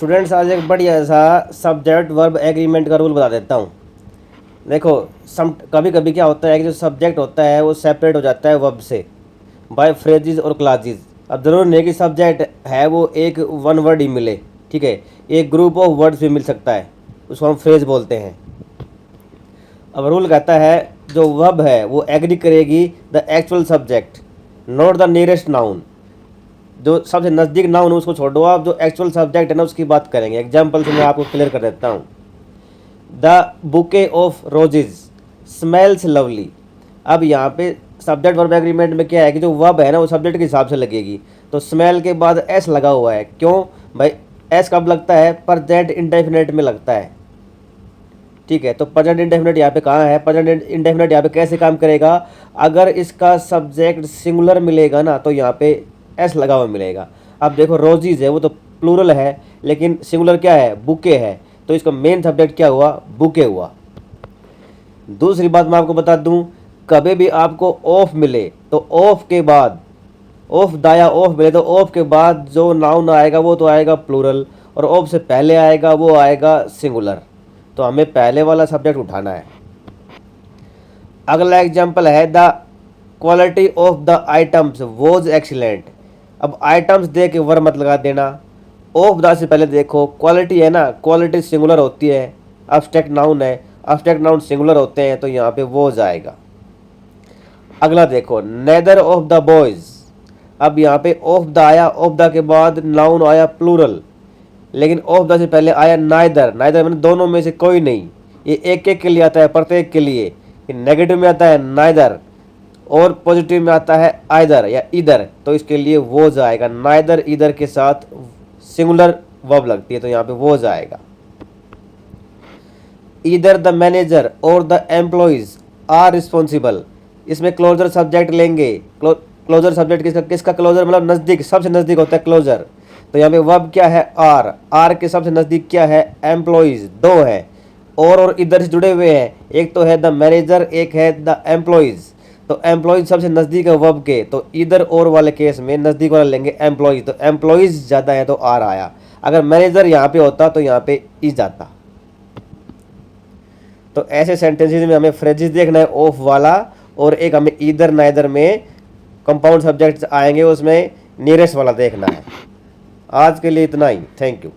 Students आज एक बढ़िया सा सब्जेक्ट वर्ब एग्रीमेंट का रूल बता देता हूँ। देखो, कभी कभी क्या होता है कि जो सब्जेक्ट होता है वो सेपरेट हो जाता है वर्ब से बाय फ्रेजेस और क्लासेस। अब ज़रूर नहीं है कि सब्जेक्ट है वो एक वन वर्ड ही मिले, ठीक है, एक ग्रुप ऑफ वर्ड्स भी मिल सकता है, उसको हम फ्रेज बोलते हैं। अब रूल कहता है जो वर्ब है वो एग्री करेगी the actual subject not the nearest noun. जो सबसे नज़दीक नाउन उसको छोड़ो, आप जो एक्चुअल सब्जेक्ट है ना उसकी बात करेंगे। एग्जाम्पल से मैं आपको क्लियर कर देता हूँ। The bouquet of roses smells lovely. अब यहाँ पे सब्जेक्ट वर्ब एग्रीमेंट में क्या है कि जो वर्ब है ना वो सब्जेक्ट के हिसाब से लगेगी, तो स्मेल के बाद एस लगा हुआ है। क्यों भाई? एस कब लगता है? प्रेजेंट इंडेफिनिट में लगता है, ठीक है। तो प्रेजेंट इंडेफिनिट यहाँ पे कहाँ है? प्रेजेंट इंडेफिनिट यहाँ पे कैसे काम करेगा? अगर इसका सब्जेक्ट सिंगुलर मिलेगा ना तो यहाँ पे एस लगा हुआ मिलेगा। अब देखो, रोजीज है वो तो प्लूरल है, लेकिन सिंगुलर क्या है? बुके है, तो इसका मेन सब्जेक्ट क्या हुआ? बुके हुआ। दूसरी बात मैं आपको बता दूं, कभी भी आपको ऑफ मिले तो ऑफ के बाद, ऑफ दाया ऑफ मिले तो ऑफ के बाद जो नाउन आएगा वो तो आएगा प्लूरल, और ऑफ से पहले आएगा वो आएगा सिंगुलर। तो हमें पहले वाला सब्जेक्ट उठाना है। अगला एग्जाम्पल है the quality of the items was excellent. अब आइटम्स दे के वर्ब मत लगा देना। ऑफ द से पहले देखो, क्वालिटी है ना, क्वालिटी सिंगुलर होती है, एब्स्ट्रैक्ट नाउन है, एब्स्ट्रैक्ट नाउन सिंगुलर होते हैं, तो यहाँ पे वॉज आएगा। अगला देखो, नेदर ऑफ द बॉयज। अब यहाँ पे ऑफ द आया, ऑफ द के बाद नाउन आया प्लूरल, लेकिन ऑफ द से पहले आया नाइदर। नाइदर मैंने दोनों में से कोई नहीं, ये एक एक के लिए आता है, प्रत्येक के लिए। नेगेटिव में आता है नाइदर और पॉजिटिव में आता है आइदर या इधर, तो इसके लिए वोज आएगा। नाइदर इधर के साथ सिंगुलर वर्ब लगती है, तो यहाँ पे वोज आएगा। इधर द मैनेजर और द एम्प्लॉइज आर रिस्पॉन्सिबल। इसमें क्लोजर सब्जेक्ट लेंगे। क्लोजर सब्जेक्ट किसका क्लोजर? मतलब नज़दीक, सबसे नज़दीक होता है क्लोजर। तो यहाँ पे वर्ब क्या है? आर। आर के सबसे नज़दीक क्या है? एम्प्लॉइज। दो है और इधर से जुड़े हुए हैं, एक तो है द मैनेजर, एक है द एम्प्लॉइज। तो एम्प्लॉइज सबसे नज़दीक है वर्ब के, तो इधर और वाले केस में नज़दीक वाला लेंगे एम्प्लॉइज। तो एम्प्लॉइज ज़्यादा है तो आर आया। अगर मैनेजर यहाँ पे होता तो यहाँ पे ई जाता। तो ऐसे सेंटेंसेस में हमें फ्रेजेस देखना है ऑफ वाला, और एक हमें इधर नाइदर में कंपाउंड सब्जेक्ट्स आएंगे उसमें नियरेस्ट वाला देखना है। आज के लिए इतना ही। Thank you.